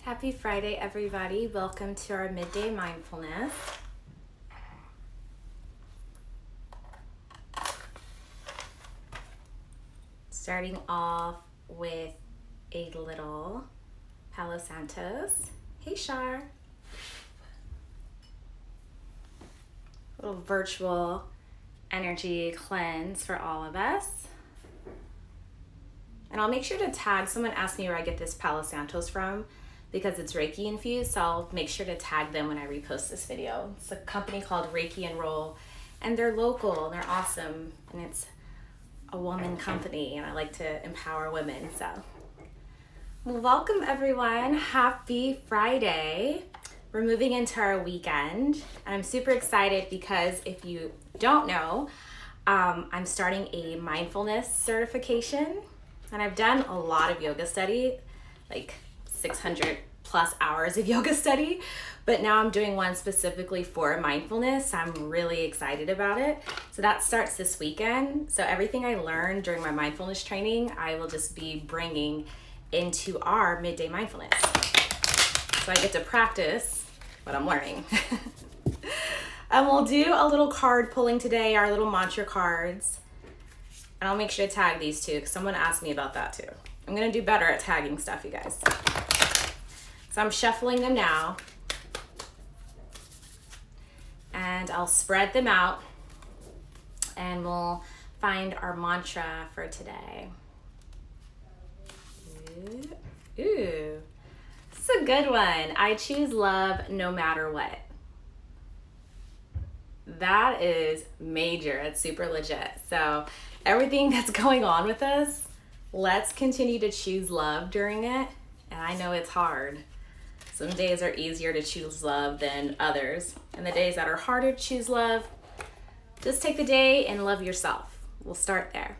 Happy Friday, everybody. Welcome to our midday mindfulness. Starting off with a little Palo Santos. Hey, Shar. A little virtual energy cleanse for all of us. And I'll make sure to tag, someone asked me where I get this Palo Santos from because it's Reiki infused, so I'll make sure to tag them when I repost this video. It's a company called Reiki and Roll, and they're local and they're awesome, and it's a woman company, and I like to empower women. So, well, welcome everyone. Happy Friday. We're moving into our weekend, and I'm super excited because if you don't know, I'm starting a mindfulness certification, and I've done a lot of yoga study, like 600 plus hours of yoga study, but now I'm doing one specifically for mindfulness. I'm really excited about it. So that starts this weekend. So everything I learned during my mindfulness training, I will just be bringing into our midday mindfulness. So I get to practice what I'm learning. And we'll do a little card pulling today, our little mantra cards. And I'll make sure to tag these too, because someone asked me about that too. I'm gonna do better at tagging stuff, you guys. So I'm shuffling them now. And I'll spread them out and we'll find our mantra for today. Ooh, this is a good one. I choose love no matter what. That is major. It's super legit. So everything that's going on with us, let's continue to choose love during it. And I know it's hard. Some days are easier to choose love than others. And the days that are harder to choose love, just take the day and love yourself. We'll start there.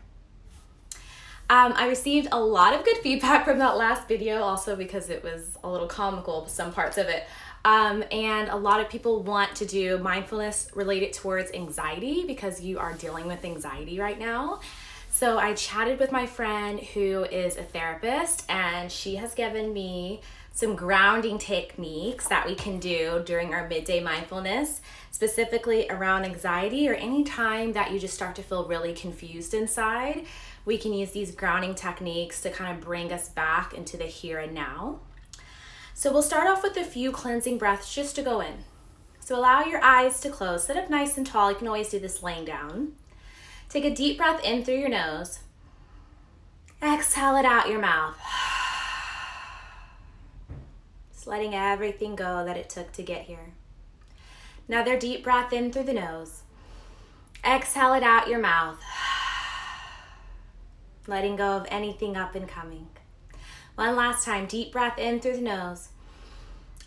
I received a lot of good feedback from that last video, also because it was a little comical, some parts of it. And a lot of people want to do mindfulness related towards anxiety because you are dealing with anxiety right now. So I chatted with my friend who is a therapist, and she has given me some grounding techniques that we can do during our midday mindfulness, specifically around anxiety or any time that you just start to feel really confused inside. We can use these grounding techniques to kind of bring us back into the here and now. So we'll start off with a few cleansing breaths just to go in. So allow your eyes to close. Sit up nice and tall. You can always do this laying down. Take a deep breath in through your nose. Exhale it out your mouth. Just letting everything go that it took to get here. Another deep breath in through the nose. Exhale it out your mouth. Letting go of anything up and coming. One last time, deep breath in through the nose.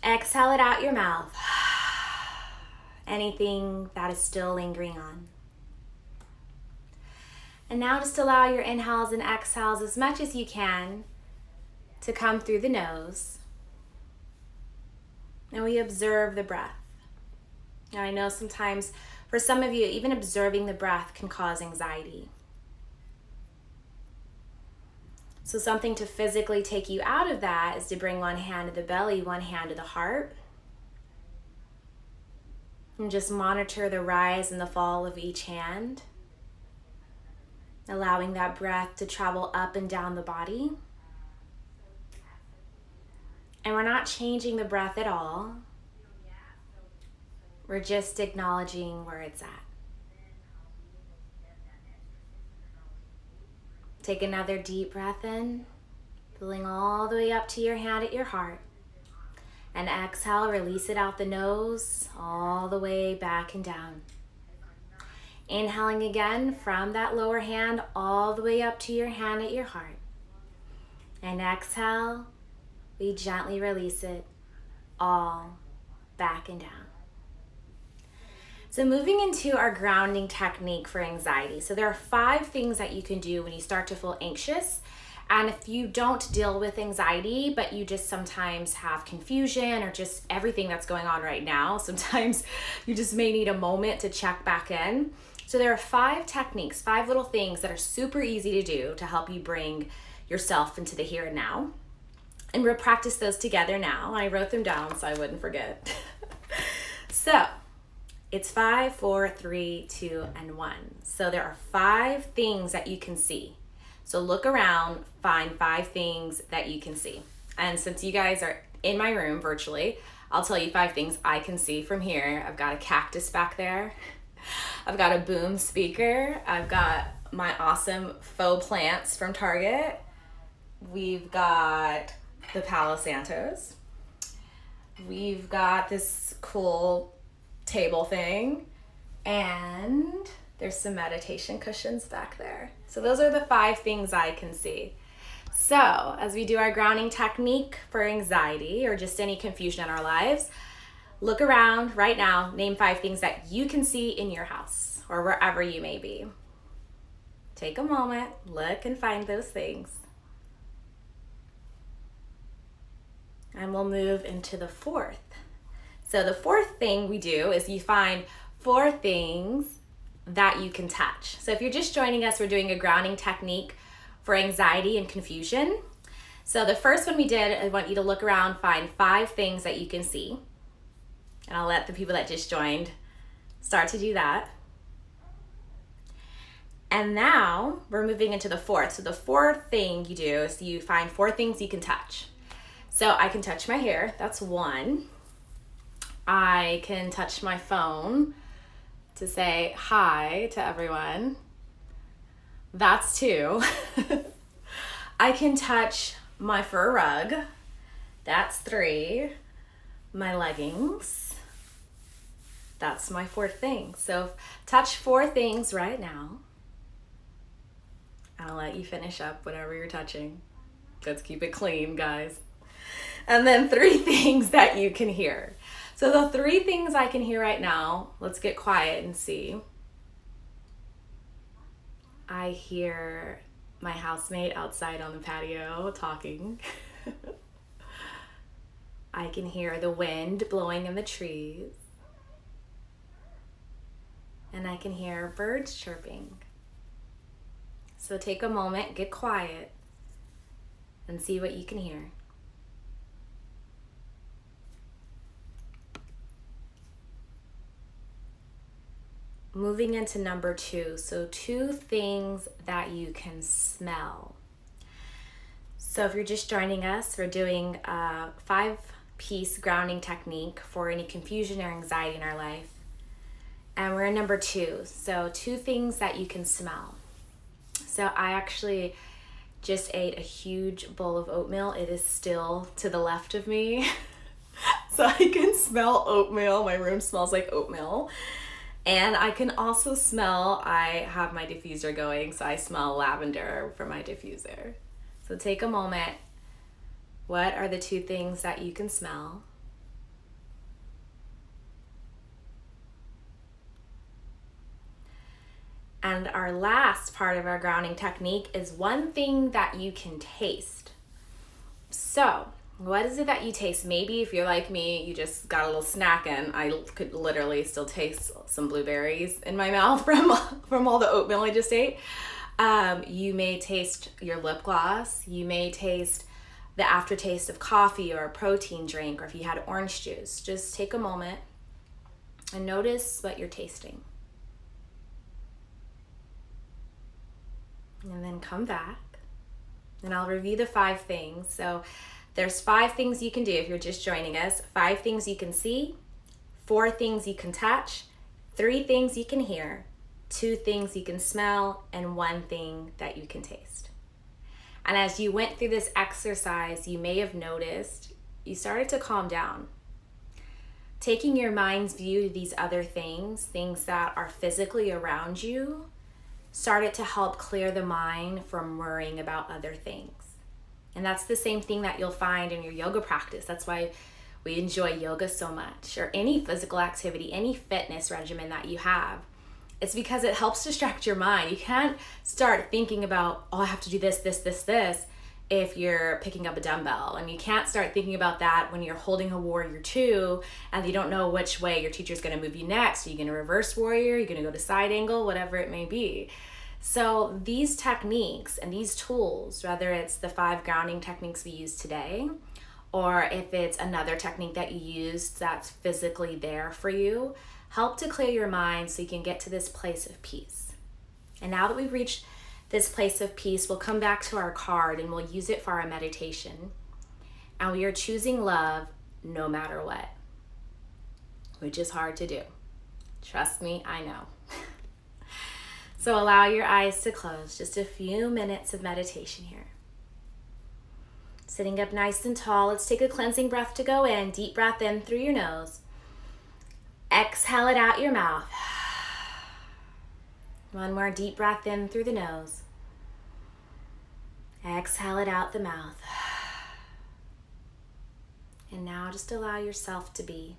Exhale it out your mouth. Anything that is still lingering on. And now just allow your inhales and exhales as much as you can to come through the nose. And we observe the breath. Now I know sometimes for some of you, even observing the breath can cause anxiety. So something to physically take you out of that is to bring one hand to the belly, one hand to the heart. And just monitor the rise and the fall of each hand. Allowing that breath to travel up and down the body. And we're not changing the breath at all. We're just acknowledging where it's at. Take another deep breath in, filling all the way up to your hand at your heart. And exhale, release it out the nose, all the way back and down. Inhaling again from that lower hand, all the way up to your hand at your heart. And exhale, we gently release it all back and down. So moving into our grounding technique for anxiety. So there are 5 things that you can do when you start to feel anxious. And if you don't deal with anxiety, but you just sometimes have confusion or just everything that's going on right now, sometimes you just may need a moment to check back in. So there are 5 techniques, 5 little things that are super easy to do to help you bring yourself into the here and now. And we'll practice those together now. I wrote them down so I wouldn't forget. So it's 5, 4, 3, 2, and 1. So there are 5 things that you can see. So look around, find 5 things that you can see. And since you guys are in my room virtually, I'll tell you 5 things I can see from here. I've got a cactus back there. I've got a boom speaker. I've got my awesome faux plants from Target. We've got the Palo Santos. We've got this cool table thing, and there's some meditation cushions back there. So those are the 5 things I can see. So as we do our grounding technique for anxiety or just any confusion in our lives, look around right now, name 5 things that you can see in your house or wherever you may be. Take a moment, look and find those things. And we'll move into the 4th. So the 4th thing we do is you find 4 things that you can touch. So if you're just joining us, we're doing a grounding technique for anxiety and confusion. So the first one we did, I want you to look around, find 5 things that you can see. And I'll let the people that just joined start to do that. And now we're moving into the 4th. So the 4th thing you do is you find 4 things you can touch. So I can touch my hair, that's 1. I can touch my phone to say hi to everyone. That's 2. I can touch my fur rug. That's 3. My leggings. That's my 4th thing. So touch 4 things right now. I'll let you finish up whatever you're touching. Let's keep it clean, guys. And then 3 things that you can hear. So the 3 things I can hear right now, let's get quiet and see. I hear my housemate outside on the patio talking. I can hear the wind blowing in the trees. And I can hear birds chirping. So take a moment, get quiet, and see what you can hear. Moving into number 2, so 2 things that you can smell. So if you're just joining us, we're doing a 5-piece grounding technique for any confusion or anxiety in our life. And we're in number 2, so 2 things that you can smell. So I actually just ate a huge bowl of oatmeal. It is still to the left of me. So I can smell oatmeal. My room smells like oatmeal. And I can also smell, I have my diffuser going, so I smell lavender from my diffuser. So take a moment. What are the 2 things that you can smell? And our last part of our grounding technique is 1 thing that you can taste. So what is it that you taste? Maybe if you're like me, you just got a little snack in. I could literally still taste some blueberries in my mouth from all the oatmeal I just ate. You may taste your lip gloss. You may taste the aftertaste of coffee or a protein drink, or if you had orange juice. Just take a moment and notice what you're tasting. And then come back. And I'll review the 5 things. So there's 5 things you can do if you're just joining us. 5 things you can see, 4 things you can touch, 3 things you can hear, 2 things you can smell, and 1 thing that you can taste. And as you went through this exercise, you may have noticed you started to calm down. Taking your mind's view to these other things that are physically around you, started to help clear the mind from worrying about other things. And that's the same thing that you'll find in your yoga practice. That's why we enjoy yoga so much, or any physical activity, any fitness regimen that you have. It's because it helps distract your mind. You can't start thinking about, oh, I have to do this, if you're picking up a dumbbell. And you can't start thinking about that when you're holding a warrior 2 and you don't know which way your teacher's gonna move you next. Are you gonna reverse warrior? Are you gonna go to side angle? Whatever it may be. So these techniques and these tools, whether it's the 5 grounding techniques we use today, or if it's another technique that you use that's physically there for you, help to clear your mind so you can get to this place of peace. And now that we've reached this place of peace, we'll come back to our card and we'll use it for our meditation. And we are choosing love no matter what, which is hard to do. Trust me, I know. So allow your eyes to close. Just a few minutes of meditation here. Sitting up nice and tall, let's take a cleansing breath to go in. Deep breath in through your nose. Exhale it out your mouth. One more deep breath in through the nose. Exhale it out the mouth. And now just allow yourself to be.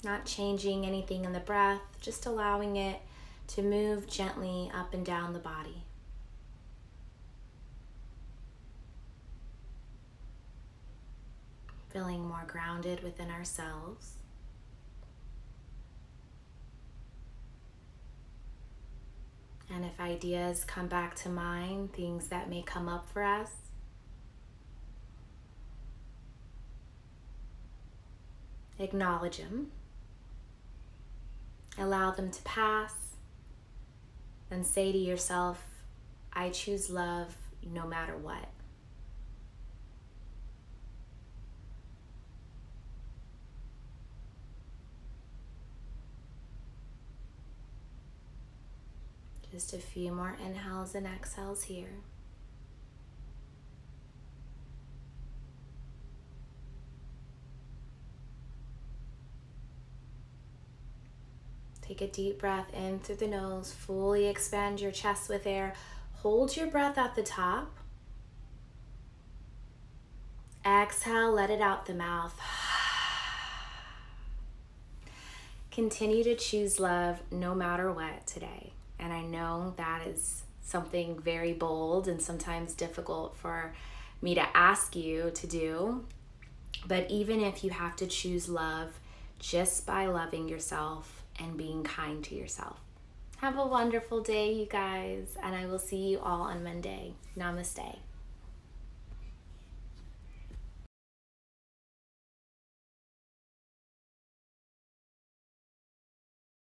Not changing anything in the breath, just allowing it to move gently up and down the body. Feeling more grounded within ourselves. And if ideas come back to mind, things that may come up for us, acknowledge them. Allow them to pass. And say to yourself, I choose love no matter what. Just a few more inhales and exhales here. Take a deep breath in through the nose. Fully expand your chest with air. Hold your breath at the top. Exhale, let it out the mouth. Continue to choose love no matter what today. And I know that is something very bold and sometimes difficult for me to ask you to do. But even if you have to choose love just by loving yourself and being kind to yourself. Have a wonderful day, you guys, and I will see you all on Monday. Namaste.